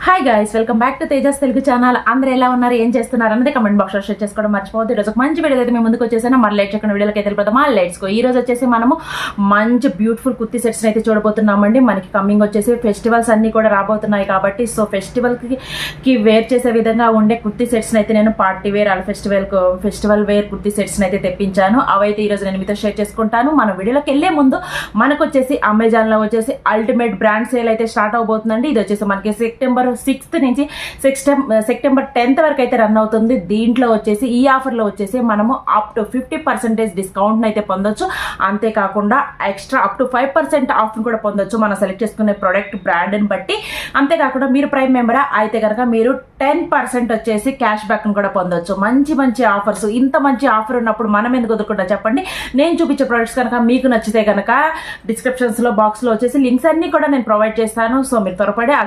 Hi guys, welcome back to Tejas Telugu channel. అందరూ ఎలా ఉన్నారు, ఏం చేస్తున్నారు అన్నది కమెంట్ బాక్స్లో షేర్ చేసుకోవడం మర్చిపోవద్దు. ఈరోజు ఒక మంచి వీడియో అయితే మేము ముందుకు వచ్చేసాను. మరి లైట్ చేయకుండా వీడియోకి అయితే వెళ్ళిపోతామా? Let's go. ఈ రోజు వచ్చేసి మనము మంచి బ్యూటిఫుల్ కుర్తీ సెట్స్ అయితే చూడబోతున్నామండి. మనకి కమింగ్ వచ్చేసి ఫెస్టివల్స్ అన్ని కూడా రాబోతున్నాయి కాబట్టి ఫెస్టివల్కి వేర్ చేసే విధంగా ఉండే కుర్తీ సెట్స్ అయితే నేను party wear festival wear kurti sets అయితే తెప్పించాను. అవైతే ఈరోజు నేను మీతో షేర్ చేసుకుంటాను. మన వీడియోలోకి వెళ్ళే ముందు మనకు వచ్చేసి అమెజాన్లో వచ్చేసి అల్టిమేట్ బ్రాండ్ సేల్ అయితే స్టార్ట్ అవబోతుందండి. ఇది వచ్చేసి మనకి సెప్టెంబర్ 6th నుంచి సెప్టెంబర్ 10th వరకు అయితే రన్ అవుతుంది. దీంట్లో వచ్చేసి ఈ ఆఫర్లో వచ్చేసి మనము అప్ టు 50% డిస్కౌంట్ అయితే పొందొచ్చు. అంతేకాకుండా ఎక్స్ట్రా అప్ టు 5% ఆఫ్ కూడా పొందొచ్చు మనం సెలెక్ట్ చేసుకునే ప్రోడక్ట్ బ్రాండ్ని బట్టి. అంతేకాకుండా మీరు ప్రైమ్ మెంబరా అయితే కనుక మీరు 10% వచ్చేసి క్యాష్ బ్యాక్ కూడా పొందొచ్చు. మంచి మంచి ఆఫర్స్. ఇంత మంచి ఆఫర్ ఉన్నప్పుడు మనం ఎందుకు వదులుకుంటా చెప్పండి. నేను చూపించే ప్రొడక్ట్స్ కనుక మీకు నచ్చితే కనుక డిస్క్రిప్షన్స్లో బాక్స్లో వచ్చేసి లింక్స్ అన్ని కూడా నేను ప్రొవైడ్ చేస్తాను. సో మీరు త్వరపడి ఆ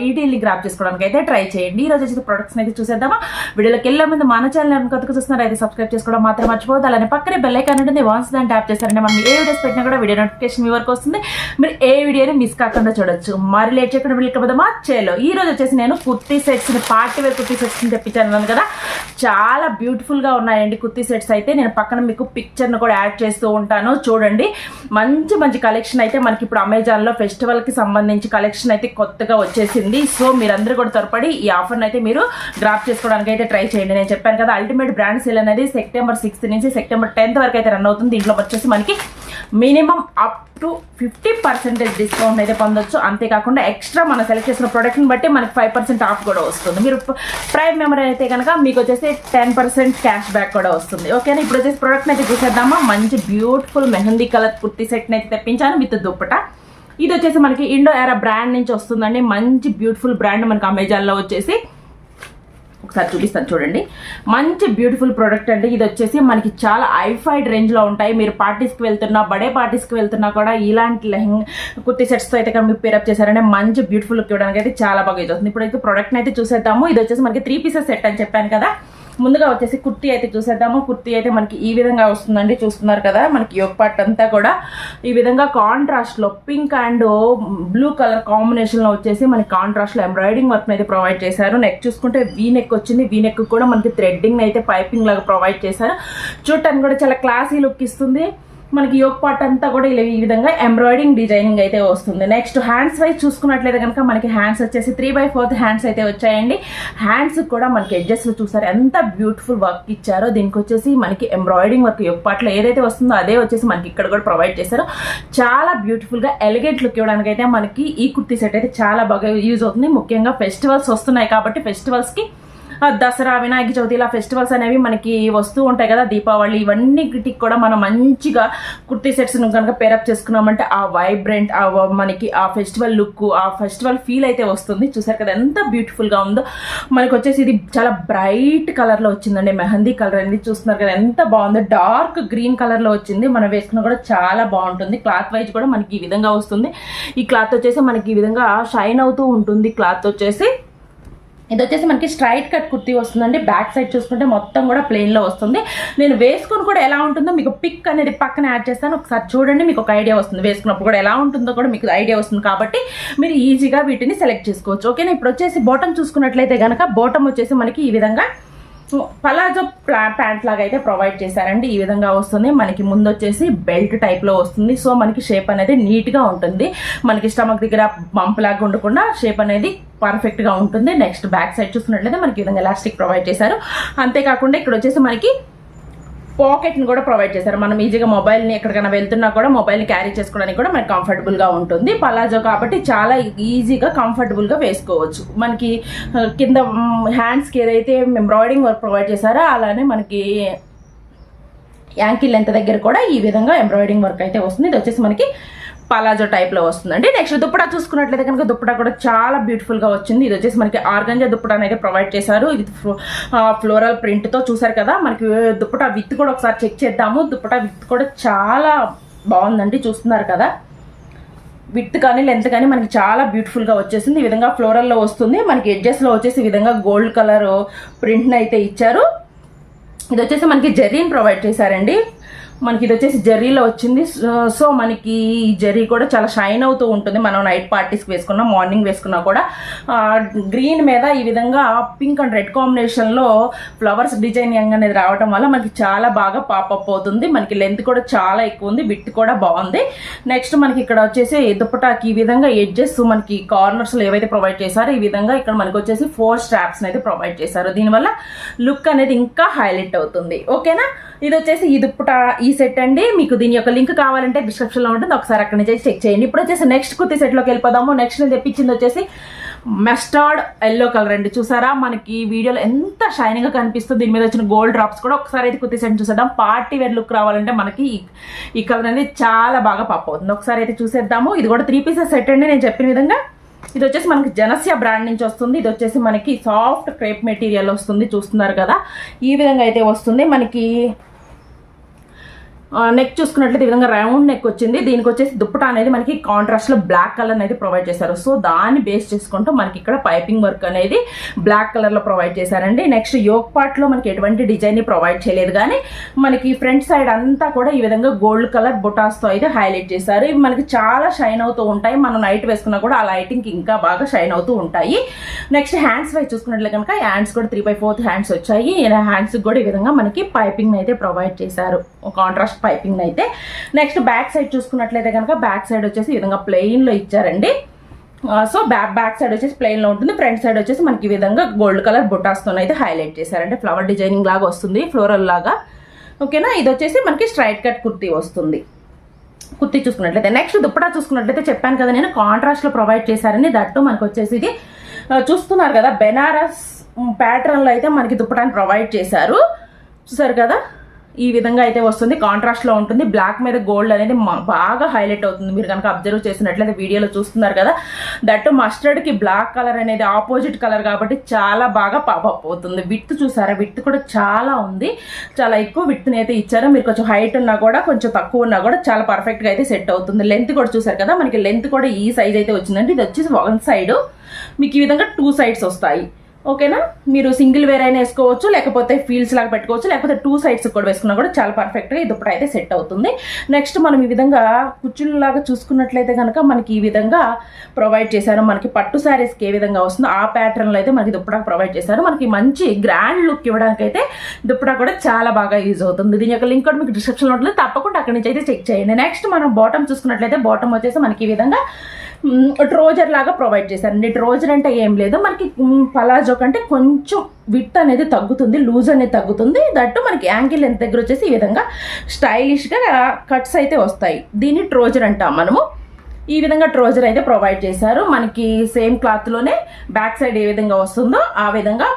ఐడీని గ్రాప్ చేసుకోవడానికి అయితే ట్రై చేయండి. ఈ రోజు వచ్చేసి ప్రొడక్ట్స్ అయితే చూసేద్దామా. వీడియోలోకి వెళ్ళే ముందు మన ఛానల్ కొత్తగా చూస్తున్నారు అయితే సబ్స్క్రైబ్ చేసుకోవడం మాత్రం మర్చిపోవద్దు. అలానే పక్కనే బెల్ ఐకాన్ ఉంటుంది, వాన్స్ దాన్ని ట్యాప్ చేస్తారంటే మనం ఏ వీడియోస్ పెట్టినా కూడా వీడియో నోటిఫికేషన్ మీ వరకు వస్తుంది. మీరు ఏ వీడియోని మిస్ కాకుండా చూడొచ్చు. మరి లేట్ చేయకుండా వీళ్ళకి పోదామా చేలో. ఈ రోజు వచ్చేసి నేను కుర్తీ సెట్స్ని పార్టీ వేర్ కుర్తీ సెట్స్ని తెప్పించాను కదా. చాలా బ్యూటిఫుల్గా ఉన్నాయండి కుర్తీ సెట్స్ అయితే. నేను పక్కన మీకు పిక్చర్ను కూడా యాడ్ చేస్తూ ఉంటాను, చూడండి. మంచి మంచి కలెక్షన్ అయితే మనకి ఇప్పుడు అమెజాన్లో ఫెస్టివల్కి సంబంధించి కలెక్షన్ అయితే కొత్తగా వచ్చేసింది. సో మీరందరూ కూడా త్వరపడి ఈ ఆఫర్ని అయితే మీరు గ్రాప్ చేసుకోవడానికి అయితే ట్రై చేయండి. నేను చెప్పాను కదా, అల్టిమేట్ బ్రాండ్ సేల్ అనేది సెప్టెంబర్ 6th నుంచి సెప్టెంబర్ 10th వరకు అయితే రన్ అవుతుంది. దీంట్లో వచ్చేసి మనకి మినిమం అప్ టు 50% డిస్కౌంట్ అయితే పొందొచ్చు. అంతేకాకుండా ఎక్స్ట్రా మనం సెలెక్ట్ చేసిన ప్రోడక్ట్ని బట్టి మనకి 5% ఆఫ్ కూడా వస్తుంది. మీరు ప్రైమ్ మెంబర్ అయితే కనుక మీకు వచ్చేసి 10% క్యాష్ బ్యాక్ కూడా వస్తుంది. ఓకేనా. ఇప్పుడు వచ్చేసి ప్రోడక్ట్ని అయితే చూసేద్దామా. మంచి బ్యూటిఫుల్ మెహందీ కలర్ కుర్తీ సెట్ని అయితే తెప్పించాను విత్ దుప్పటా. ఇది వచ్చేసి మనకి ఇండో ఎరా బ్రాండ్ నుంచి వస్తుందండి. మంచి బ్యూటిఫుల్ బ్రాండ్ మనకి అమెజాన్లో వచ్చేసి ఒకసారి చూపిస్తాను చూడండి. మంచి బ్యూటిఫుల్ ప్రోడక్ట్ అండి. ఇది వచ్చేసి మనకి చాలా ఐఫైడ్ రేంజ్లో ఉంటాయి. మీరు పార్టీస్కి వెళ్తున్నా, బర్త్డే పార్టీస్కి వెళ్తున్నా కూడా ఇలాంటి కుర్తీ సెట్స్తో అయితే మీరు పేరప్ చేశారంటే మంచి బ్యూటిఫుల్ లుక్ ఇవ్వడానికి అయితే చాలా బాగా యూజ్ అవుతుంది. ఇప్పుడు అయితే ప్రోడక్ట్ని అయితే చూసేద్దాము. ఇది వచ్చేసి మనకి 3 పీసెస్ సెట్ అని చెప్పాను కదా. ముందుగా వచ్చేసి కుర్తీ అయితే చూసేద్దాము. కుర్తీ అయితే మనకి ఈ విధంగా వస్తుందండి. చూస్తున్నారు కదా, మనకి యోగ్ పార్ట్ అంతా కూడా ఈ విధంగా కాంట్రాస్ట్లో పింక్ అండ్ బ్లూ కలర్ కాంబినేషన్లో వచ్చేసి మనకి కాంట్రాస్ట్లో ఎంబ్రాయిడింగ్ వర్క్ అయితే ప్రొవైడ్ చేశారు. నెక్ చూసుకుంటే వీ నెక్ వచ్చింది. వీ నెక్ కూడా మనకి థ్రెడ్డింగ్ అయితే పైపింగ్ లాగా ప్రొవైడ్ చేశారు. చూడటానికి కూడా చాలా క్లాసీ లుక్ ఇస్తుంది. మనకి యోగ్ పార్ట్ అంతా కూడా ఇలా ఈ విధంగా ఎంబ్రాయిడింగ్ డిజైనింగ్ అయితే వస్తుంది. నెక్స్ట్ హ్యాండ్స్ వైజ్ చూసుకున్నట్లయితే కనుక మనకి హ్యాండ్స్ వచ్చేసి 3/4 హ్యాండ్స్ అయితే వచ్చాయండి. హ్యాండ్స్ కూడా మనకి ఎడ్జెస్లో చూసారు ఎంత బ్యూటిఫుల్ వర్క్ ఇచ్చారో. దీనికి వచ్చేసి మనకి ఎంబ్రాయిడింగ్ వర్క్ యోగ్ పార్ట్లో ఏదైతే వస్తుందో అదే వచ్చేసి మనకి ఇక్కడ కూడా ప్రొవైడ్ చేశారు. చాలా బ్యూటిఫుల్గా ఎలిగెంట్ లుక్ ఇవ్వడానికి అయితే మనకి ఈ కుర్తీ సెట్ అయితే చాలా బాగా యూజ్ అవుతుంది. ముఖ్యంగా ఫెస్టివల్స్ వస్తున్నాయి కాబట్టి ఫెస్టివల్స్కి దసరా, వినాయక చవితి ఇలా ఫెస్టివల్స్ అనేవి మనకి వస్తూ ఉంటాయి కదా, దీపావళి, ఇవన్నిటికి కూడా మనం మంచిగా కుర్తీ సెట్స్ను కనుక పేరప్ చేసుకున్నామంటే ఆ వైబ్రెంట్ మనకి ఆ ఫెస్టివల్ లుక్, ఆ ఫెస్టివల్ ఫీల్ అయితే వస్తుంది. చూసారు కదా ఎంత బ్యూటిఫుల్గా ఉందో. మనకి వచ్చేసి ఇది చాలా బ్రైట్ కలర్లో వచ్చిందండి. మెహందీ కలర్ అనేది చూస్తున్నారు కదా ఎంత బాగుందో. డార్క్ గ్రీన్ కలర్లో వచ్చింది. మనం వేసుకున్నా కూడా చాలా బాగుంటుంది. క్లాత్ వైజ్ కూడా మనకి ఈ విధంగా వస్తుంది. ఈ క్లాత్ వచ్చేసి మనకి ఈ విధంగా షైన్ అవుతూ ఉంటుంది. క్లాత్ వచ్చేసి ఇది వచ్చేసి మనకి స్ట్రైట్ కట్ కుర్తీ వస్తుందండి. బ్యాక్ సైడ్ చూసుకుంటే మొత్తం కూడా ప్లెయిన్లో వస్తుంది. నేను వేసుకుని కూడా ఎలా ఉంటుందో మీకు పిక్ అనేది పక్కన యాడ్ చేస్తాను, ఒకసారి చూడండి. మీకు ఒక ఐడియా వస్తుంది. వేసుకున్నప్పుడు కూడా ఎలా ఉంటుందో కూడా మీకు ఐడియా వస్తుంది కాబట్టి మీరు ఈజీగా వీటిని సెలెక్ట్ చేసుకోవచ్చు. ఓకేనా. ఇప్పుడు వచ్చేసి బాటమ్ చూసుకున్నట్లయితే కనుక బాటమ్ వచ్చేసి మనకి ఈ విధంగా పలాజో ప్యాంట్ లాగా అయితే ప్రొవైడ్ చేశారండి. ఈ విధంగా వస్తుంది. మనకి ముందు వచ్చేసి బెల్ట్ టైప్లో వస్తుంది. సో మనకి షేప్ అనేది నీట్గా ఉంటుంది. మనకి స్టమక్ దగ్గర బంప్ లాగా ఉండకుండా షేప్ అనేది పర్ఫెక్ట్గా ఉంటుంది. నెక్స్ట్ బ్యాక్ సైడ్ చూసుకున్నట్లయితే మనకి ఈ విధంగా ఎలాస్టిక్ ప్రొవైడ్ చేశారు. అంతేకాకుండా ఇక్కడ వచ్చేసి మనకి పాకెట్ని కూడా ప్రొవైడ్ చేశారు. మనం ఈజీగా మొబైల్ని ఎక్కడికైనా వెళ్తున్నా కూడా మొబైల్ని క్యారీ చేసుకోవడానికి కూడా మనకి కంఫర్టబుల్గా ఉంటుంది. పలాజో కాబట్టి చాలా ఈజీగా కంఫర్టబుల్గా వేసుకోవచ్చు. మనకి కింద హ్యాండ్స్కి ఏదైతే ఎంబ్రాయిడింగ్ వర్క్ ప్రొవైడ్ చేశారో అలానే మనకి యాంకిల్ లెంత్ దగ్గర కూడా ఈ విధంగా ఎంబ్రాయిడింగ్ వర్క్ అయితే వస్తుంది. ఇది వచ్చేసి మనకి పలాజో టైప్లో వస్తుందండి. నెక్స్ట్ దుప్పటా చూసుకున్నట్లయితే కనుక దుప్పటా కూడా చాలా బ్యూటిఫుల్గా వచ్చింది. ఇది వచ్చేసి మనకి ఆర్గంజా దుప్పటాని అయితే ప్రొవైడ్ చేశారు. ఇది ఫ్లోరల్ ప్రింట్తో చూసారు కదా. మనకి దుప్పటా విత్ కూడా ఒకసారి చెక్ చేద్దాము. దుప్పటా విత్ కూడా చాలా బాగుందండి. చూస్తున్నారు కదా, విత్ కానీ లెంత్ కానీ మనకి చాలా బ్యూటిఫుల్గా వచ్చేసింది. ఈ విధంగా ఫ్లోరల్లో వస్తుంది. మనకి ఎడ్జెస్లో వచ్చేసి ఈ విధంగా గోల్డ్ కలర్ ప్రింట్ని అయితే ఇచ్చారు. ఇది వచ్చేసి మనకి జెర్రీని ప్రొవైడ్ చేశారండి. మనకి ఇది వచ్చేసి జెర్రీలో వచ్చింది. సో మనకి ఈ జెర్రీ కూడా చాలా షైన్ అవుతూ ఉంటుంది. మనం నైట్ పార్టీస్కి వేసుకున్నా, మార్నింగ్ వేసుకున్నా కూడా. గ్రీన్ మీద ఈ విధంగా పింక్ అండ్ రెడ్ కాంబినేషన్లో ఫ్లవర్స్ డిజైనింగ్ అనేది రావడం వల్ల మనకి చాలా బాగా పాపప్ అవుతుంది. మనకి లెంత్ కూడా చాలా ఎక్కువ ఉంది, విడ్త్ కూడా బాగుంది. నెక్స్ట్ మనకి ఇక్కడ వచ్చేసి దుప్పటాకి ఈ విధంగా ఎడ్జెస్ మనకి కార్నర్స్లో ఏవైతే ప్రొవైడ్ చేశారో ఈ విధంగా ఇక్కడ మనకి వచ్చేసి 4 స్ట్రాప్స్ అయితే ప్రొవైడ్ చేశారు. దీనివల్ల లుక్ అనేది ఇంకా హైలైట్ అవుతుంది. ఓకేనా, ఇది వచ్చేసి ఈ దుప్పట ఈ సెట్ అండి. మీకు దీని యొక్క లింక్ కావాలంటే డిస్క్రిప్షన్లో ఉంటుంది, ఒకసారి అక్కడ నుంచి చెక్ చేయండి. ఇప్పుడు వచ్చేసి నెక్స్ట్ కుర్తీ సెట్లోకి వెళ్ళిపోదాము. నెక్స్ట్ నేను తెప్పించింది వచ్చేసి మస్టర్డ్ ఎల్లో కలర్ అండి. చూసారా మనకి వీడియోలో ఎంత షైనింగ్గా కనిపిస్తుంది. దీని మీద వచ్చిన గోల్డ్ డ్రాప్స్ కూడా ఒకసారి అయితే కుర్తీ సెట్ చూసేద్దాం. పార్టీ వేర్ లుక్ రావాలంటే మనకి ఈ కలర్ అనేది చాలా బాగా పాప్ అవుతుంది. ఒకసారి అయితే చూసేద్దాము. ఇది కూడా 3 పీసెస్ సెట్ అండి. నేను చెప్పిన విధంగా ఇది వచ్చేసి మనకి జనస్య బ్రాండ్ నుంచి వస్తుంది. ఇది వచ్చేసి మనకి సాఫ్ట్ క్రేప్ మెటీరియల్ వస్తుంది, చూస్తున్నారు కదా ఈ విధంగా అయితే వస్తుంది. మనకి నెక్ చూసుకున్నట్లయితే ఈ విధంగా రౌండ్ నెక్ వచ్చింది. దీనికి వచ్చేసి దుప్పట అనేది మనకి కాంట్రాస్ట్ లో బ్లాక్ కలర్ అనేది ప్రొవైడ్ చేశారు. సో దాన్ని బేస్ చేసుకుంటూ మనకి ఇక్కడ పైపింగ్ వర్క్ అనేది బ్లాక్ కలర్ లో ప్రొవైడ్ చేశారండి. నెక్స్ట్ యోక్ పార్ట్ లో మనకి ఎటువంటి డిజైన్ ని ప్రొవైడ్ చేయలేదు, కానీ మనకి ఫ్రంట్ సైడ్ అంతా కూడా ఈ విధంగా గోల్డ్ కలర్ బొటాస్ తో అయితే హైలైట్ చేశారు. ఇవి మనకి చాలా షైన్ అవుతూ ఉంటాయి. మనం నైట్ వేసుకున్నా కూడా ఆ లైటింగ్ ఇంకా బాగా షైన్ అవుతూ ఉంటాయి. నెక్స్ట్ హ్యాండ్స్ వైజ్ చూసుకున్నట్లయితే కనుక హ్యాండ్స్ కూడా 3/4 హ్యాండ్స్ వచ్చాయి. హ్యాండ్స్ కూడా ఈ విధంగా మనకి పైపింగ్ అయితే ప్రొవైడ్ చేశారు, కాంట్రాస్ట్ పైపింగ్ అయితే. నెక్స్ట్ బ్యాక్ సైడ్ చూసుకున్నట్లయితే కనుక బ్యాక్ సైడ్ వచ్చేసి ఈ విధంగా ప్లెయిన్ లో ఇచ్చారండి. సో బ్యాక్ సైడ్ వచ్చేసి ప్లెయిన్ లో ఉంటుంది. ఫ్రంట్ సైడ్ వచ్చేసి మనకి ఈ విధంగా గోల్డ్ కలర్ బొటాస్తో అయితే హైలైట్ చేశారంటే ఫ్లవర్ డిజైనింగ్ లాగా వస్తుంది, ఫ్లోరల్ లాగా. ఓకేనా, ఇది వచ్చేసి మనకి స్ట్రైట్ కట్ కుర్తీ వస్తుంది. కుర్తీ చూసుకున్నట్లయితే నెక్స్ట్ దుప్పటా చూసుకున్నట్లయితే చెప్పాను కదా నేను కాంట్రాస్ట్ లో ప్రొవైడ్ చేశారని. దట్టు మనకు వచ్చేసి ఇది చూస్తున్నారు కదా బెనారస్ ప్యాటర్న్ లో అయితే మనకి దుప్పటాన్ని ప్రొవైడ్ చేశారు. చూసారు కదా ఈ విధంగా అయితే వస్తుంది, కాంట్రాస్ట్ లో ఉంటుంది. బ్లాక్ మీద గోల్డ్ అనేది బాగా హైలైట్ అవుతుంది. మీరు కనుక అబ్జర్వ్ చేసినట్లయితే వీడియోలో చూస్తున్నారు కదా. దట్ మస్టర్డ్ కి బ్లాక్ కలర్ అనేది ఆపోజిట్ కలర్ కాబట్టి చాలా బాగా పాపప్ అవుతుంది. విడ్త్ చూసారా, విడ్త్ కూడా చాలా ఉంది, చాలా ఎక్కువ విడ్త్ ని అయితే ఇచ్చారు. మీరు కొంచెం హైట్ ఉన్నా కూడా కొంచెం తక్కువ ఉన్నా కూడా చాలా పర్ఫెక్ట్ గా అయితే సెట్ అవుతుంది. లెంత్ కూడా చూసారు కదా, మనకి లెంత్ కూడా ఈ సైజ్ అయితే వచ్చిందండి. ఇది వచ్చేసి 1 సైడ్, మీకు ఈ విధంగా 2 సైడ్స్ వస్తాయి. ఓకేనా, మీరు సింగిల్ వేర్ అయినా వేసుకోవచ్చు, లేకపోతే ఫీల్స్ లాగా పెట్టుకోవచ్చు, లేకపోతే 2 సైడ్స్ కూడా వేసుకున్నా కూడా చాలా పర్ఫెక్ట్గా ఇది ఇప్పుడు అయితే సెట్ అవుతుంది. నెక్స్ట్ మనం ఈ విధంగా కుచ్చుల్లాగా చూసుకున్నట్లయితే కనుక మనకి ఈ విధంగా ప్రొవైడ్ చేశారు. మనకి పట్టు శారీస్కి ఏ విధంగా వస్తుందో ఆ ప్యాటర్న్లో అయితే మనకి దుప్పటా ప్రొవైడ్ చేశారు. మనకి మంచి గ్రాండ్ లుక్ ఇవ్వడానికి అయితే దుప్పటా కూడా చాలా బాగా యూజ్ అవుతుంది. దీని యొక్క లింక్ కూడా మీకు డిస్క్రిప్షన్లో ఉంటుంది, తప్పకుండా అక్కడి నుంచి అయితే చెక్ చేయండి. నెక్స్ట్ మనం బాటమ్ చూసుకున్నట్లయితే బాటమ్ వచ్చేసి మనకి ఈ విధంగా ట్రోజర్ లాగా ప్రొవైడ్ చేశారండి. ట్రోజర్ అంటే ఏం లేదు, మనకి పలాజో కంటే కొంచెం విడ్త్ అనేది తగ్గుతుంది, లూజ్ అనేది తగ్గుతుంది. దట్టు మనకి యాంకిల్ లెంత్ దగ్గర వచ్చేసి ఈ విధంగా స్టైలిష్గా కట్స్ అయితే వస్తాయి. దీన్ని ట్రోజర్ అంటాం మనము. ఈ విధంగా ట్రోజర్ అయితే ప్రొవైడ్ చేశారు. మనకి సేమ్ క్లాత్లోనే బ్యాక్ సైడ్ ఏ విధంగా వస్తుందో ఆ విధంగా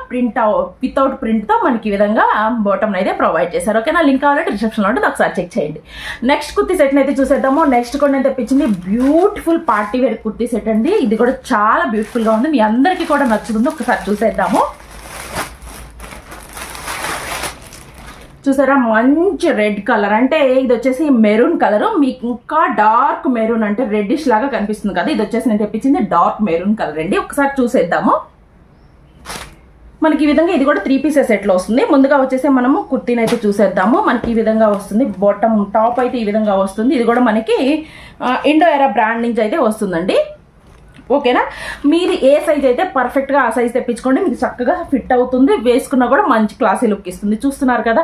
వితౌట్ ప్రింట్తో మనకి ఈ విధంగా బాటమ్ అయితే ప్రొవైడ్ చేశారు. ఓకేనా, లింక్ కావాలంటే డిస్క్రిప్షన్లో ఉంటుంది, ఒకసారి చెక్ చేయండి. నెక్స్ట్ కుర్తీ సెట్ని అయితే చూసేద్దాము. నెక్స్ట్ కూడా నేను తెప్పించింది beautiful party wear kurti set అండి. ఇది కూడా చాలా బ్యూటిఫుల్గా ఉంది, మీ అందరికీ కూడా నచ్చుతుంది. ఒకసారి చూసేద్దాము. చూసారా మంచి రెడ్ కలర్, అంటే ఇది వచ్చేసి మెరూన్ కలర్, మీకు ఇంకా డార్క్ మెరూన్ అంటే రెడ్డిష్ లాగా కనిపిస్తుంది కదా, ఇది వచ్చేసి నేను తెప్పించింది డార్క్ మెరూన్ కలర్ అండి. ఒకసారి చూసేద్దాము. మనకి ఈ విధంగా ఇది కూడా 3 పీసెస్ సెట్లో వస్తుంది. ముందుగా వచ్చేసి మనము కుర్తీని అయితే చూసేద్దాము. మనకి ఈ విధంగా వస్తుంది, బాటమ్ టాప్ అయితే ఈ విధంగా వస్తుంది. ఇది కూడా మనకి ఇండో ఎరా బ్రాండ్ నుంచి అయితే వస్తుందండి. ఓకేనా, మీరు ఏ సైజ్ అయితే పర్ఫెక్ట్గా ఆ సైజ్ తెప్పించుకోండి, మీకు చక్కగా ఫిట్ అవుతుంది, వేసుకున్నా కూడా మంచి క్లాసీ లుక్ ఇస్తుంది. చూస్తున్నారు కదా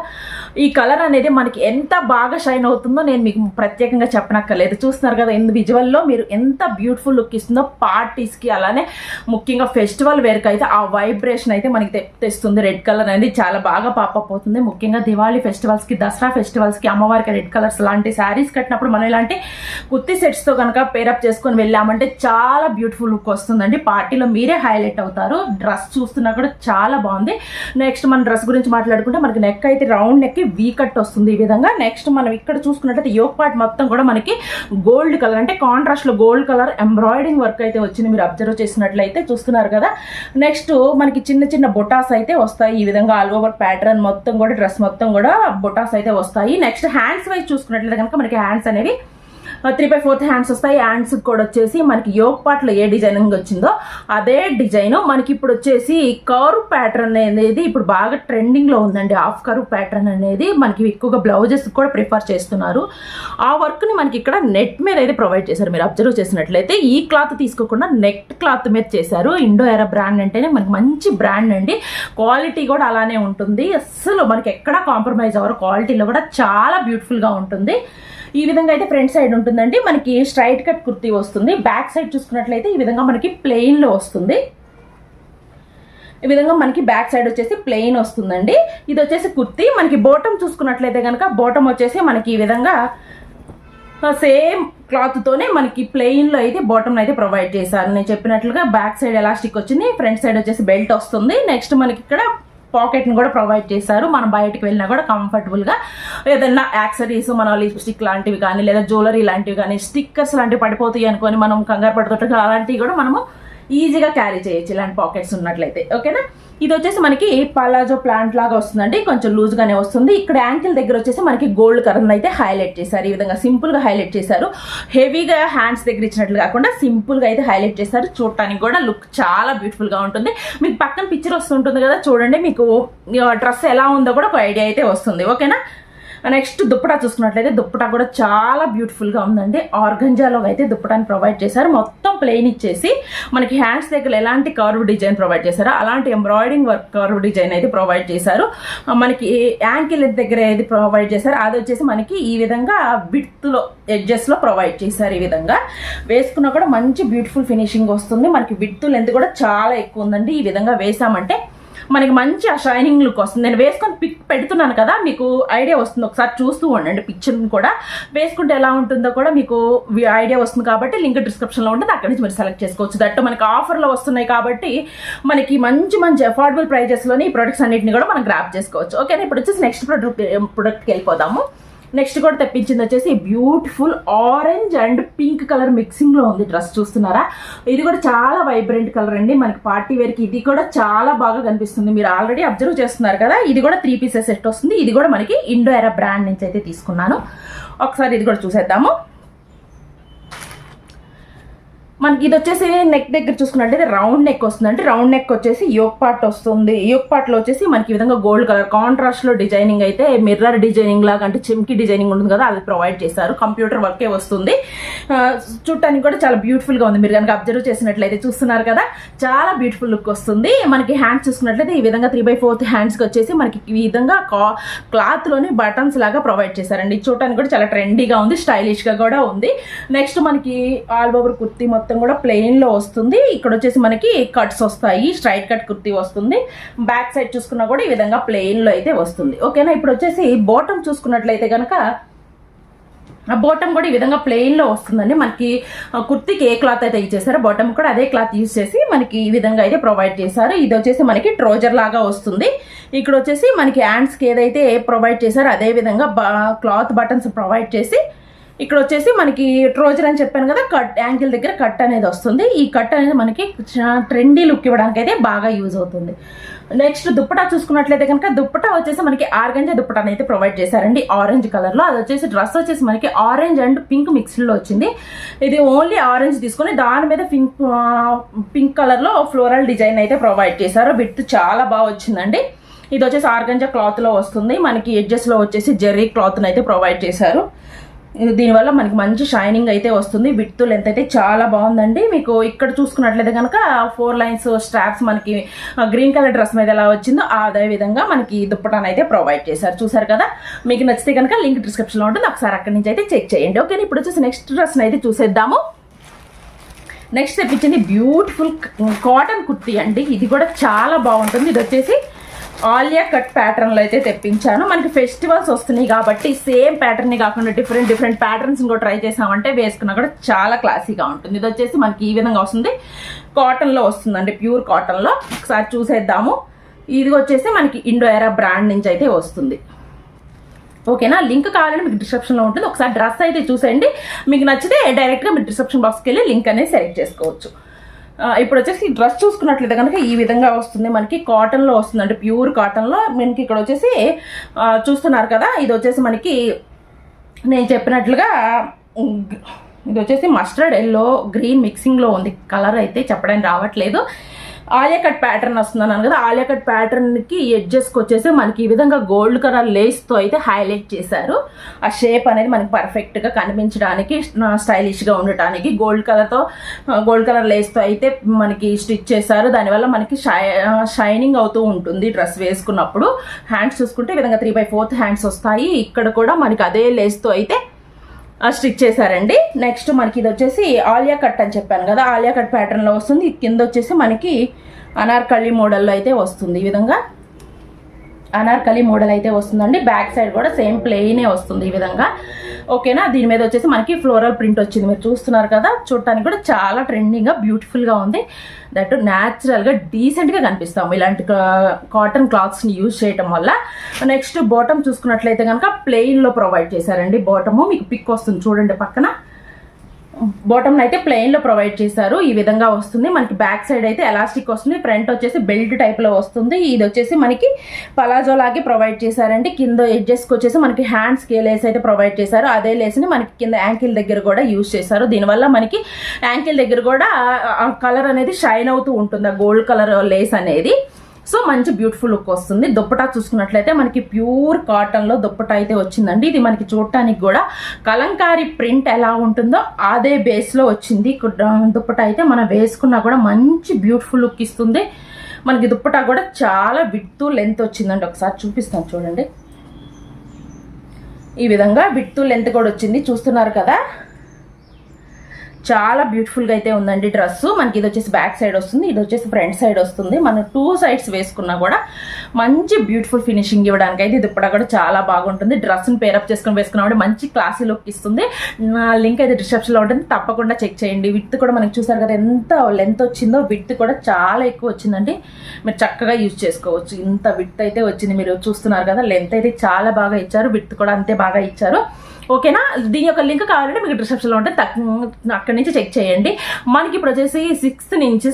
ఈ కలర్ అనేది మనకి ఎంత బాగా షైన్ అవుతుందో నేను మీకు ప్రత్యేకంగా చెప్పనక్కర్లేదు. చూస్తున్నారు కదా విజువల్లో మీరు ఎంత బ్యూటిఫుల్ లుక్ ఇస్తుందో పార్టీస్కి, అలానే ముఖ్యంగా ఫెస్టివల్ వేర్కి అయితే ఆ వైబ్రేషన్ అయితే మనకి తెస్తుంది. రెడ్ కలర్ అనేది చాలా బాగా పాపప్ అవుతుంది. ముఖ్యంగా దివాళీ ఫెస్టివల్స్కి, దసరా ఫెస్టివల్స్కి అమ్మవారికి రెడ్ కలర్స్ లాంటి శారీస్ కట్టినప్పుడు మనం ఇలాంటి కుర్తీ సెట్స్తో కనుక పేరప్ చేసుకొని వెళ్ళామంటే చాలా బ్యూటిఫుల్ లుక్ వస్తుందండి. పార్టీలో మీరే హైలైట్ అవుతారు. డ్రెస్ చూస్తున్నా కూడా చాలా బాగుంది. నెక్స్ట్ మన డ్రెస్ గురించి మాట్లాడుకుంటే మనకి నెక్ అయితే రౌండ్ నెక్ వీ కట్ వస్తుంది ఈ విధంగా. నెక్స్ట్ మనం ఇక్కడ చూసుకున్నట్లయితే యోక్ పార్ట్ మొత్తం కూడా మనకి గోల్డ్ కలర్, అంటే కాంట్రాస్ట్ లో గోల్డ్ కలర్ ఎంబ్రాయిడింగ్ వర్క్ అయితే వచ్చింది, మీరు అబ్జర్వ్ చేసినట్లయితే చూస్తున్నారు కదా. నెక్స్ట్ మనకి చిన్న చిన్న బొటాస్ అయితే వస్తాయి ఈ విధంగా, ఆల్ ఓవర్ ప్యాటర్న్ మొత్తం కూడా డ్రెస్ మొత్తం కూడా బొటాస్ అయితే వస్తాయి. నెక్స్ట్ హ్యాండ్స్ వైజ్ చూసుకున్నట్లయితే కనుక మనకి హ్యాండ్స్ అనేవి 3/4 హ్యాండ్స్ వస్తాయి. హ్యాండ్స్ కూడా వచ్చేసి మనకి యోక్ పార్ట్లో ఏ డిజైనింగ్ వచ్చిందో అదే డిజైన్ మనకి ఇప్పుడు వచ్చేసి కర్వ్ ప్యాటర్న్ అనేది ఇప్పుడు బాగా ట్రెండింగ్లో ఉందండి. హాఫ్ కర్వ్ ప్యాటర్న్ అనేది మనకి ఎక్కువగా బ్లౌజెస్ కూడా ప్రిఫర్ చేస్తున్నారు. ఆ వర్క్ని మనకి ఇక్కడ నెట్ మీద అయితే ప్రొవైడ్ చేశారు. మీరు అబ్జర్వ్ చేసినట్లయితే ఈ క్లాత్ తీసుకోకుండా నెట్ క్లాత్ మీద చేశారు. ఇండో ఎరా బ్రాండ్ అంటేనే మనకి మంచి బ్రాండ్ అండి. క్వాలిటీ కూడా అలానే ఉంటుంది. అస్సలు మనకి ఎక్కడా కాంప్రమైజ్ అవ్వరు. క్వాలిటీలో కూడా చాలా బ్యూటిఫుల్గా ఉంటుంది. ఈ విధంగా అయితే ఫ్రంట్ సైడ్ ఉంటుందండి. మనకి స్ట్రైట్ కట్ కుర్తీ వస్తుంది. బ్యాక్ సైడ్ చూసుకున్నట్లయితే ఈ విధంగా మనకి ప్లెయిన్లో వస్తుంది. ఈ విధంగా మనకి బ్యాక్ సైడ్ వచ్చేసి ప్లెయిన్ వస్తుందండి. ఇది వచ్చేసి కుర్తీ. మనకి బోటం చూసుకున్నట్లయితే కనుక బోటం వచ్చేసి మనకి ఈ విధంగా సేమ్ క్లాత్తోనే మనకి ప్లెయిన్లో అయితే బాటమ్ అయితే ప్రొవైడ్ చేశారు. నేను చెప్పినట్లుగా బ్యాక్ సైడ్ ఎలాస్టిక్ వచ్చింది, ఫ్రంట్ సైడ్ వచ్చేసి బెల్ట్ వస్తుంది. నెక్స్ట్ మనకి ఇక్కడ పాకెట్ని కూడా ప్రొవైడ్ చేశారు. మనం బయటకు వెళ్ళినా కూడా కంఫర్టబుల్గా ఏదైనా యాక్సరీస్, మన లిప్స్టిక్ లాంటివి కానీ లేదా జ్యువెలరీ లాంటివి కానీ స్టిక్కర్స్ లాంటివి పడిపోతాయి అనుకొని మనం కంగారు పడుతుంటే అలాంటివి కూడా మనము ఈజీగా క్యారీ చేయొచ్చు ఇలాంటి పాకెట్స్ ఉన్నట్లయితే. ఓకేనా. ఇది వచ్చేసి మనకి పలాజో ప్లాంట్ లాగా వస్తుందండి. కొంచెం లూజ్గానే వస్తుంది. ఇక్కడ యాంకిల్ దగ్గర వచ్చేసి మనకి గోల్డ్ కలర్ అయితే హైలైట్ చేశారు. ఈ విధంగా సింపుల్గా హైలైట్ చేశారు. హెవీగా హ్యాండ్స్ దగ్గర ఇచ్చినట్లు కాకుండా సింపుల్గా అయితే హైలైట్ చేశారు. చూడటానికి కూడా లుక్ చాలా బ్యూటిఫుల్గా ఉంటుంది. మీకు పక్కన పిక్చర్ వస్తుంటుంది కదా, చూడండి మీకు డ్రెస్ ఎలా ఉందో కూడా ఒక ఐడియా అయితే వస్తుంది. ఓకేనా. నెక్స్ట్ దుప్పటా చూసుకున్నట్లయితే దుప్పటా కూడా చాలా బ్యూటిఫుల్గా ఉందండి. ఆర్గంజాలో అయితే దుప్పటాన్ని ప్రొవైడ్ చేశారు. మొత్తం ప్లెయిన్ ఇచ్చేసి మనకి హ్యాండ్స్ దగ్గర ఎలాంటి కర్వ్ డిజైన్ ప్రొవైడ్ చేశారో అలాంటి ఎంబ్రాయిడింగ్ వర్క్ కర్వ్ డిజైన్ అయితే ప్రొవైడ్ చేశారు. మనకి యాంకిల్ దగ్గర ఏది ప్రొవైడ్ చేశారు అది వచ్చేసి మనకి ఈ విధంగా విడ్త్లో ఎడ్జెస్లో ప్రొవైడ్ చేశారు. ఈ విధంగా వేసుకున్నా కూడా మంచి బ్యూటిఫుల్ ఫినిషింగ్ వస్తుంది. మనకి విడ్త్ లెంత్ కూడా చాలా ఎక్కువ ఉందండి. ఈ విధంగా వేసామంటే మనకి మంచి ఆ షైనింగ్ లుక్ వస్తుంది. నేను వేసుకొని పిక్ పెడుతున్నాను కదా, మీకు ఐడియా వస్తుంది. ఒకసారి చూస్తూ ఉండండి పిక్చర్ని కూడా. వేసుకుంటే ఎలా ఉంటుందో కూడా మీకు ఐడియా వస్తుంది. కాబట్టి లింక్ డిస్క్రిప్షన్లో ఉంటుంది, అక్కడి నుంచి మీరు సెలెక్ట్ చేసుకోవచ్చు. దట్ మనకి ఆఫర్లో వస్తున్నాయి కాబట్టి మనకి మంచి మంచి అఫోర్డబుల్ ప్రైజెస్లోని ఈ ప్రొడక్ట్స్ అన్నింటినీ కూడా మనం గ్రాప్ చేసుకోవచ్చు. ఓకేనా. ఇప్పుడు వచ్చేసి నెక్స్ట్ ప్రొడక్ట్కి వెళ్ళిపోదాము. నెక్స్ట్ కూడా తెప్పించింది వచ్చేసి beautiful orange and pink colour మిక్సింగ్లో ఉంది డ్రెస్. చూస్తున్నారా, ఇది కూడా చాలా వైబ్రెంట్ కలర్ అండి. మనకి పార్టీ వేర్కి ఇది కూడా చాలా బాగా కనిపిస్తుంది. మీరు ఆల్రెడీ అబ్జర్వ్ చేస్తున్నారు కదా. ఇది కూడా 3 పీసెస్ సెట్ వస్తుంది. ఇది కూడా మనకి ఇండో ఎరా బ్రాండ్ నుంచి అయితే తీసుకున్నాను. ఒకసారి ఇది కూడా చూసేద్దాము. మనకి ఇది వచ్చేసి నెక్ దగ్గర చూసుకున్నట్లయితే రౌండ్ నెక్ వస్తుందంటే రౌండ్ నెక్ వచ్చేసి యోక్ పార్ట్ వస్తుంది. యోక్ పార్ట్లో వచ్చేసి మనకి ఈ విధంగా గోల్డ్ కలర్ కాంట్రాస్ట్లో డిజైనింగ్ అయితే మిర్రర్ డిజైనింగ్ లాగా అంటే చిమ్కి డిజైనింగ్ ఉంటుంది కదా, అది ప్రొవైడ్ చేశారు. కంప్యూటర్ వర్కే వస్తుంది. చూడటానికి కూడా చాలా బ్యూటిఫుల్గా ఉంది. మీరు కనుక అబ్జర్వ్ చేసినట్లయితే చూస్తున్నారు కదా, చాలా బ్యూటిఫుల్ లుక్ వస్తుంది. మనకి హ్యాండ్స్ చూసుకున్నట్లయితే ఈ విధంగా 3/4 హ్యాండ్స్కి వచ్చేసి మనకి ఈ విధంగా క్లాత్లోని బటన్స్ లాగా ప్రొవైడ్ చేశారండి. చూడటానికి కూడా చాలా ట్రెండీగా ఉంది, స్టైలిష్గా కూడా ఉంది. నెక్స్ట్ మనకి ఆల్ ఓవర్ కుర్తీ మొత్తం కూడా ప్లెయిన్ లో వస్తుంది. ఇక్కడ వచ్చేసి మనకి కట్స్ వస్తాయి. స్ట్రైట్ కట్ కుర్తీ వస్తుంది. బ్యాక్ సైడ్ చూసుకున్నా కూడా ఈ విధంగా ప్లెయిన్ లో అయితే వస్తుంది. ఓకేనా. ఇప్పుడు వచ్చేసి బాటమ్ చూసుకున్నట్లయితే కనుక ఆ బాటమ్ కూడా ఈ విధంగా ప్లెయిన్ లో వస్తుందండి. మనకి కుర్తీకి ఏ క్లాత్ అయితే ఇచ్చేసారో బాటమ్ కూడా అదే క్లాత్ యూజ్ చేసి మనకి ఈ విధంగా అయితే ప్రొవైడ్ చేశారు. ఇది వచ్చేసి మనకి ట్రౌజర్ లాగా వస్తుంది. ఇక్కడ వచ్చేసి మనకి హ్యాండ్స్కి ఏదైతే ప్రొవైడ్ చేశారో అదే విధంగా క్లాత్ బటన్స్ ప్రొవైడ్ చేసి ఇక్కడ వచ్చేసి మనకి ట్రౌజర్ అని చెప్పాను కదా, కట్ యాంకిల్ దగ్గర కట్ అనేది వస్తుంది. ఈ కట్ అనేది మనకి ట్రెండీ లుక్ ఇవ్వడానికి అయితే బాగా యూజ్ అవుతుంది. నెక్స్ట్ దుప్పటా చూసుకున్నట్లయితే కనుక దుప్పటా వచ్చేసి మనకి ఆర్గంజా దుప్పటాని అయితే ప్రొవైడ్ చేశారండి ఆరెంజ్ కలర్లో. అది వచ్చేసి డ్రెస్ వచ్చేసి మనకి ఆరెంజ్ అండ్ పింక్ మిక్స్డ్లో వచ్చింది. ఇది ఓన్లీ ఆరెంజ్ తీసుకొని దాని మీద పింక్ కలర్లో ఫ్లోరల్ డిజైన్ అయితే ప్రొవైడ్ చేశారు. విడ్త్ చాలా బాగా వచ్చిందండి. ఇది వచ్చేసి ఆర్గంజా క్లాత్లో వస్తుంది. మనకి ఎడ్జెస్లో వచ్చేసి జెర్రీ క్లాత్ని అయితే ప్రొవైడ్ చేశారు. దీనివల్ల మనకి మంచి షైనింగ్ అయితే వస్తుంది. విడ్త్ లెంత్ అయితే చాలా బాగుందండి. మీకు ఇక్కడ చూసుకున్నట్లయితే కనుక 4 లైన్స్ స్ట్రాప్స్ మనకి గ్రీన్ కలర్ డ్రెస్ మీద ఎలా వచ్చిందో అదే విధంగా మనకి దుప్పటాన్ని అయితే ప్రొవైడ్ చేశారు. చూసారు కదా, మీకు నచ్చితే కనుక లింక్ డిస్క్రిప్షన్లో ఉంటుంది, ఒకసారి అక్కడి నుంచి అయితే చెక్ చేయండి. ఓకే, ఇప్పుడు వచ్చేసి నెక్స్ట్ డ్రెస్ని అయితే చూసేద్దాము. నెక్స్ట్ తెప్పించింది బ్యూటిఫుల్ కాటన్ కుర్తీ అండి. ఇది కూడా చాలా బాగుంటుంది. ఇది వచ్చేసి ఆలియా కట్ ప్యాటర్న్లో అయితే తెప్పించాను. మనకి ఫెస్టివల్స్ వస్తున్నాయి కాబట్టి సేమ్ ప్యాటర్న్ కాకుండా డిఫరెంట్ ప్యాటర్న్స్ కూడా ట్రై చేసామంటే వేసుకున్నా కూడా చాలా క్లాసీగా ఉంటుంది. ఇది వచ్చేసి మనకి ఈ విధంగా వస్తుంది. కాటన్లో వస్తుందండి, ప్యూర్ కాటన్లో. ఒకసారి చూసేద్దాము. ఇది వచ్చేసి మనకి ఇండో ఎరా బ్రాండ్ నుంచి అయితే వస్తుంది. ఓకేనా. లింక్ కావాలంటే మీకు డిస్క్రిప్షన్లో ఉంటుంది. ఒకసారి డ్రెస్ అయితే చూసేయండి. మీకు నచ్చితే డైరెక్ట్గా మీరు డిస్క్రిప్షన్ బాక్స్కి వెళ్ళి లింక్ అనేది సెలెక్ట్ చేసుకోవచ్చు. ఇప్పుడు వచ్చేసి డ్రెస్ చూసుకున్నట్లయితే కనుక ఈ విధంగా వస్తుంది. మనకి కాటన్లో వస్తుంది, అంటే ప్యూర్ కాటన్లో. మనకి ఇక్కడ వచ్చేసి చూస్తున్నారు కదా, ఇది వచ్చేసి మనకి నేను చెప్పినట్లుగా ఇది వచ్చేసి మస్టర్డ్ ఎల్లో గ్రీన్ మిక్సింగ్లో ఉంది. కలర్ అయితే చెప్పడానికి రావట్లేదు. ఆలియా కట్ ప్యాటర్న్ వస్తుందన్నాను కదా, ఆలియా కట్ ప్యాటర్న్కి ఎడ్జెస్కి వచ్చేసి మనకి ఈ విధంగా గోల్డ్ కలర్ లేస్తో అయితే హైలైట్ చేశారు. ఆ షేప్ అనేది మనకి పర్ఫెక్ట్గా కనిపించడానికి, స్టైలిష్గా ఉండటానికి గోల్డ్ కలర్ లేస్తో అయితే మనకి స్టిచ్ చేశారు. దానివల్ల మనకి షైనింగ్ అవుతూ ఉంటుంది డ్రెస్ వేసుకున్నప్పుడు. హ్యాండ్స్ చూసుకుంటే ఈ విధంగా 3/4 హ్యాండ్స్ వస్తాయి. ఇక్కడ కూడా మనకి అదే లేస్తో అయితే స్టిచ్ చేశారండి. నెక్స్ట్ మనకి ఇది వచ్చేసి ఆలియా కట్ అని చెప్పాను కదా, ఆలియా కట్ ప్యాటర్న్లో వస్తుంది. కింద వచ్చేసి మనకి అనార్కలి మోడల్లో అయితే వస్తుంది. ఈ విధంగా అనార్కలి మోడల్ అయితే వస్తుందండి. బ్యాక్ సైడ్ కూడా సేమ్ ప్లెయినే వస్తుంది ఈ విధంగా. ఓకేనా. దీని మీద వచ్చేసి మనకి ఫ్లోరల్ ప్రింట్ వచ్చింది, మీరు చూస్తున్నారు కదా. చూడటానికి కూడా చాలా ట్రెండింగ్గా బ్యూటిఫుల్గా ఉంది. దట్ న్యాచురల్గా డీసెంట్గా కనిపిస్తాము ఇలాంటి కాటన్ క్లాత్స్ని యూజ్ చేయటం వల్ల. నెక్స్ట్ బాటమ్ చూసుకున్నట్లయితే కనుక ప్లెయిన్లో ప్రొవైడ్ చేశారండి. బాటము మీకు పిక్ వస్తుంది చూడండి పక్కన. బాటమ్ అయితే ప్లెయిన్లో ప్రొవైడ్ చేశారు. ఈ విధంగా వస్తుంది. మనకి బ్యాక్ సైడ్ అయితే ఎలాస్టిక్ వస్తుంది. ఫ్రంట్ వచ్చేసి బెల్ట్ టైప్లో వస్తుంది. ఇది వచ్చేసి మనకి పలాజో లాగే ప్రొవైడ్ చేశారండి. కింద ఎడ్జెస్కి వచ్చేసి మనకి హ్యాండ్స్కి లేస్ అయితే ప్రొవైడ్ చేశారు. అదే లేస్ని మనకి కింద యాంకిల్ దగ్గర కూడా యూజ్ చేశారు. దీనివల్ల మనకి యాంకిల్ దగ్గర కూడా కలర్ అనేది షైన్ అవుతూ ఉంటుంది, ఆ గోల్డ్ కలర్ లేస్ అనేది. సో మంచి బ్యూటిఫుల్ లుక్ వస్తుంది. దుప్పటా చూసుకున్నట్లయితే మనకి ప్యూర్ కాటన్లో దుప్పటా అయితే వచ్చిందండి. ఇది మనకి చూడటానికి కూడా కలంకారీ ప్రింట్ ఎలా ఉంటుందో అదే బేస్లో వచ్చింది. దుప్పటా అయితే మనం వేసుకున్నా కూడా మంచి బ్యూటిఫుల్ లుక్ ఇస్తుంది. మనకి దుప్పటా కూడా చాలా విడ్త్ లెంత్ వచ్చిందండి. ఒకసారి చూపిస్తాను చూడండి. ఈ విధంగా విడ్త్ లెంత్ కూడా వచ్చింది, చూస్తున్నారు కదా. చాలా బ్యూటిఫుల్గా అయితే ఉందండి డ్రెస్. మనకి ఇది వచ్చేసి బ్యాక్ సైడ్ వస్తుంది, ఇది వచ్చేసి ఫ్రంట్ సైడ్ వస్తుంది. మనం 2 సైడ్స్ వేసుకున్నా కూడా మంచి బ్యూటిఫుల్ ఫినిషింగ్ ఇవ్వడానికి అయితే ఇది కూడా చాలా బాగుంటుంది. డ్రెస్ని పేరప్ చేసుకుని వేసుకున్నామంటే మంచి క్లాసీ లుక్ ఇస్తుంది. నా లింక్ అయితే డిస్క్రిప్షన్లో ఉంటుంది, తప్పకుండా చెక్ చేయండి. విడ్త్ కూడా మనకి చూసారు కదా ఎంత లెంత్ వచ్చిందో. విడ్త్ కూడా చాలా ఎక్కువ వచ్చిందండి, మీరు చక్కగా యూజ్ చేసుకోవచ్చు. ఇంత విడ్త్ అయితే వచ్చింది, మీరు చూస్తున్నారు కదా. లెంత్ అయితే చాలా బాగా ఇచ్చారు, విడ్త్ కూడా అంతే బాగా ఇచ్చారు. ఓకేనా. దీని యొక్క లింక్ కావాలంటే మీకు డిస్క్రిప్షన్లో ఉంటే అక్కడి నుంచి చెక్ చేయండి. మనకి ఇప్పుడు వచ్చేసి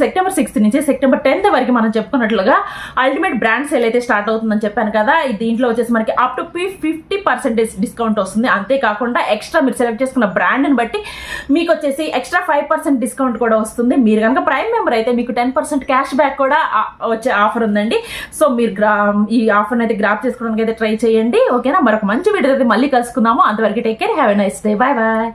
సెప్టెంబర్ 6th నుంచి సెప్టెంబర్ 10th వరకు మనం చెప్పుకున్నట్లుగా అల్టిమేట్ బ్రాండ్ సేల్ అయితే స్టార్ట్ అవుతుందని చెప్పాను కదా. దీంట్లో వచ్చేసి మనకి అప్ టు 50% డిస్కౌంట్ వస్తుంది. అంతేకాకుండా ఎక్స్ట్రా మీరు సెలెక్ట్ చేసుకున్న బ్రాండ్ని బట్టి మీకు వచ్చేసి ఎక్స్ట్రా 5% డిస్కౌంట్ కూడా వస్తుంది. మీరు కనుక ప్రైమ్ మెంబర్ అయితే మీకు 10% క్యాష్ బ్యాక్ కూడా వచ్చే ఆఫర్ ఉందండి. సో మీరు ఈ ఆఫర్ని అయితే గ్రాప్ చేసుకోవడానికి అయితే ట్రై చేయండి. ఓకేనా. మరొక మంచి వీడియో అయితే మళ్ళీ కలుసుకుందాము. అంతవరకు take care, have a nice day, bye bye.